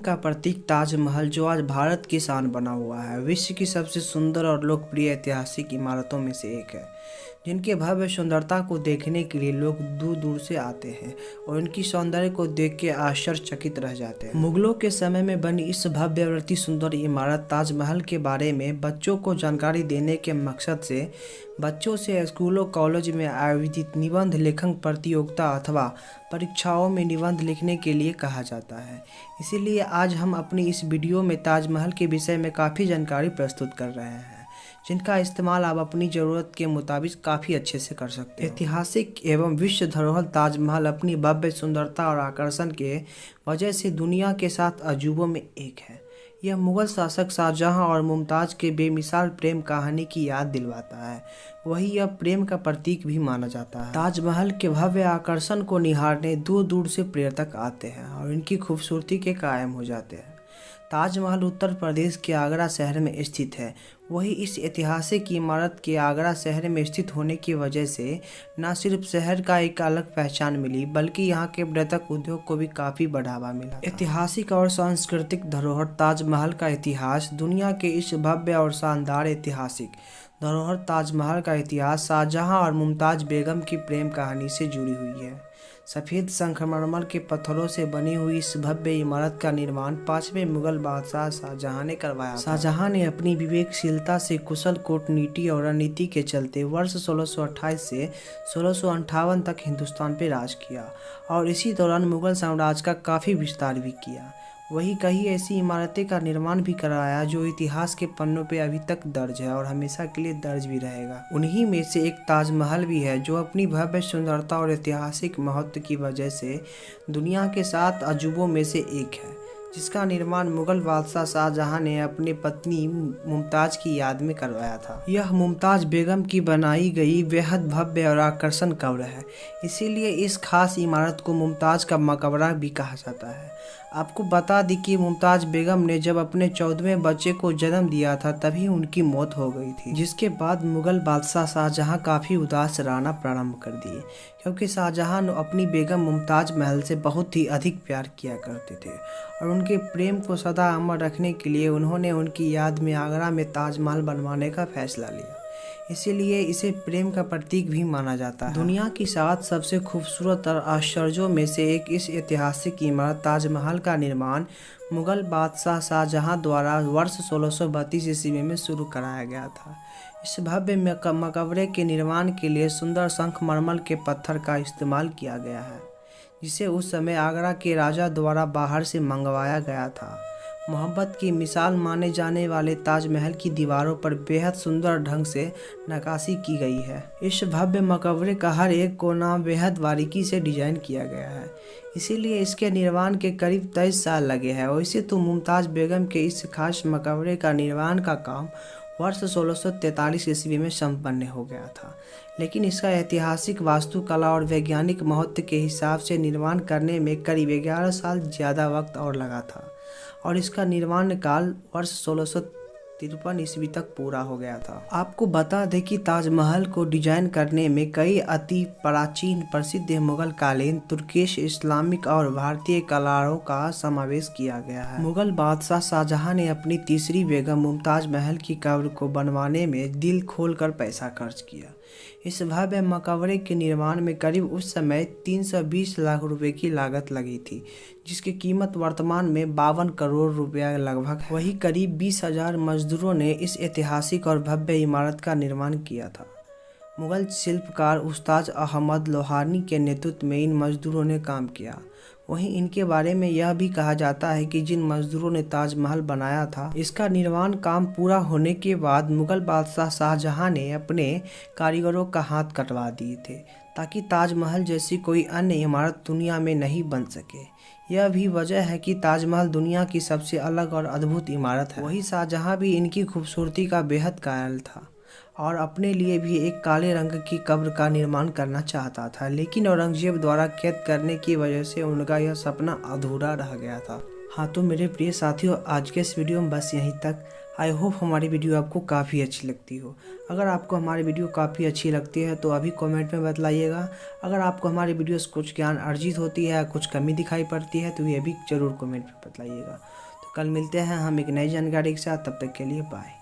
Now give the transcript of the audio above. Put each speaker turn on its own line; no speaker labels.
का प्रतीक ताजमहल जो आज भारत की शान बना हुआ है, विश्व की सबसे सुंदर और लोकप्रिय ऐतिहासिक इमारतों में से एक है, जिनके भव्य सुंदरता को देखने के लिए लोग दूर दूर से आते हैं और इनकी सौंदर्य को देख के आश्चर्यचकित रह जाते हैं। मुगलों के समय में बनी इस भव्य और अति सुंदर इमारत ताजमहल के बारे में बच्चों को जानकारी देने के मकसद से बच्चों से स्कूलों कॉलेज में आयोजित निबंध लेखन प्रतियोगिता अथवा परीक्षाओं में निबंध लिखने के लिए कहा जाता है। इसीलिए आज हम अपनी इस वीडियो में ताजमहल के विषय में काफ़ी जानकारी प्रस्तुत कर रहे हैं, जिनका इस्तेमाल आप अपनी ज़रूरत के मुताबिक काफ़ी अच्छे से कर सकते हैं। ऐतिहासिक एवं विश्व धरोहर ताजमहल अपनी भव्य सुंदरता और आकर्षण के वजह से दुनिया के 7 अजूबों में एक है। यह मुगल शासक शाहजहां और मुमताज़ के बेमिसाल प्रेम कहानी की याद दिलवाता है, वही यह प्रेम का प्रतीक भी माना जाता है। ताजमहल के भव्य आकर्षण को निहारने दूर दूर से पर्यटक आते हैं और इनकी खूबसूरती के कायम हो जाते हैं। ताजमहल उत्तर प्रदेश के आगरा शहर में स्थित है। वही इस ऐतिहासिक इमारत के आगरा शहर में स्थित होने की वजह से न सिर्फ शहर का एक अलग पहचान मिली, बल्कि यहाँ के पर्यटक उद्योग को भी काफ़ी बढ़ावा मिला। ऐतिहासिक और सांस्कृतिक धरोहर ताजमहल का इतिहास। दुनिया के इस भव्य और शानदार ऐतिहासिक धरोहर ताजमहल का इतिहास शाहजहां और मुमताज़ बेगम की प्रेम कहानी से जुड़ी हुई है। सफ़ेद संगमरमर के पत्थरों से बनी हुई इस भव्य इमारत का निर्माण 5वें मुगल बादशाह शाहजहां ने करवाया। शाहजहां ने अपनी विवेकशीलता से कुशल कूटनीति और रणनीति के चलते वर्ष 1628 से 1658 तक हिंदुस्तान पर राज किया और इसी दौरान मुगल साम्राज्य का काफ़ी विस्तार भी किया। वही कई ऐसी इमारतें का निर्माण भी कराया जो इतिहास के पन्नों पे अभी तक दर्ज है और हमेशा के लिए दर्ज भी रहेगा। उन्हीं में से एक ताजमहल भी है, जो अपनी भव्य सुंदरता और ऐतिहासिक महत्व की वजह से दुनिया के 7 अजूबों में से एक है, जिसका निर्माण मुगल बादशाह शाहजहां ने अपनी पत्नी मुमताज़ की याद में करवाया था। यह मुमताज़ बेगम की बनाई गई बेहद भव्य और आकर्षण कब्र है, इसीलिए इस खास इमारत को मुमताज़ का मकबरा भी कहा जाता है। आपको बता दी कि मुमताज़ बेगम ने जब अपने 14वें बच्चे को जन्म दिया था तभी उनकी मौत हो गई थी, जिसके बाद मुगल बादशाह शाहजहां काफ़ी उदास रहना प्रारंभ कर दिए, क्योंकि शाहजहां अपनी बेगम मुमताज़ महल से बहुत ही अधिक प्यार किया करते थे और उनके प्रेम को सदा अमर रखने के लिए उन्होंने उनकी याद में आगरा में ताजमहल बनवाने का फैसला लिया। इसीलिए इसे प्रेम का प्रतीक भी माना जाता है। दुनिया की 7 सबसे खूबसूरत और आश्चर्यों में से एक इस ऐतिहासिक इमारत ताजमहल का निर्माण मुगल बादशाह शाहजहां द्वारा वर्ष 1632 ईस्वी में शुरू कराया गया था। इस भव्य मकबरे के निर्माण के लिए सुंदर संगमरमर के पत्थर का इस्तेमाल किया गया है, जिसे उस समय आगरा के राजा द्वारा बाहर से मंगवाया गया था। मोहब्बत की मिसाल माने जाने वाले ताजमहल की दीवारों पर बेहद सुंदर ढंग से नक्काशी की गई है। इस भव्य मकबरे का हर एक कोना बेहद बारीकी से डिजाइन किया गया है, इसीलिए इसके निर्माण के करीब 23 साल लगे हैं। वैसे तो मुमताज़ बेगम के इस खास मकबरे का निर्माण का काम वर्ष 1643 ईस्वी में संपन्न हो गया था, लेकिन इसका ऐतिहासिक वास्तुकला और वैज्ञानिक महत्व के हिसाब से निर्माण करने में करीब 11 साल ज़्यादा वक्त और लगा था और इसका निर्माण काल वर्ष 1653 ईस्वी तक पूरा हो गया था। आपको बता दें कि ताजमहल को डिजाइन करने में कई अति प्राचीन प्रसिद्ध मुगल कालीन, तुर्किश, इस्लामिक और भारतीय कलाओं का समावेश किया गया है। मुगल बादशाह शाहजहां ने अपनी तीसरी बेगम मुमताज़ महल की कब्र को बनवाने में दिल खोलकर पैसा खर्च किया। इस भव्य मकबरे के निर्माण में करीब उस समय 320 लाख रुपए की लागत लगी थी, जिसकी कीमत वर्तमान में 52 करोड़ रुपया लगभग है। वही करीब 20,000 मजदूरों ने इस ऐतिहासिक और भव्य इमारत का निर्माण किया था। मुगल शिल्पकार उस्ताद अहमद लोहानी के नेतृत्व में इन मजदूरों ने काम किया। वहीं इनके बारे में यह भी कहा जाता है कि जिन मजदूरों ने ताजमहल बनाया था, इसका निर्माण काम पूरा होने के बाद मुगल बादशाह शाहजहां ने अपने कारीगरों का हाथ कटवा दिए थे, ताकि ताजमहल जैसी कोई अन्य इमारत दुनिया में नहीं बन सके। यह भी वजह है कि ताजमहल दुनिया की सबसे अलग और अद्भुत इमारत है। वही शाहजहां भी इनकी खूबसूरती का बेहद कायल था और अपने लिए भी एक काले रंग की कब्र का निर्माण करना चाहता था, लेकिन औरंगजेब द्वारा कैद करने की वजह से उनका यह सपना अधूरा रह गया था। हाँ तो मेरे प्रिय साथियों, आज के इस वीडियो में बस यहीं तक। आई होप हमारी वीडियो आपको काफ़ी अच्छी लगती हो। अगर आपको हमारी वीडियो काफ़ी अच्छी लगती है तो अभी कमेंट में बतलाइएगा। अगर आपको हमारी वीडियो से कुछ ज्ञान अर्जित होती है, कुछ कमी दिखाई पड़ती है तो ये भी ज़रूर कमेंट में बतलाइएगा। तो कल मिलते हैं हम एक नई जानकारी के साथ, तब तक के लिए बाय।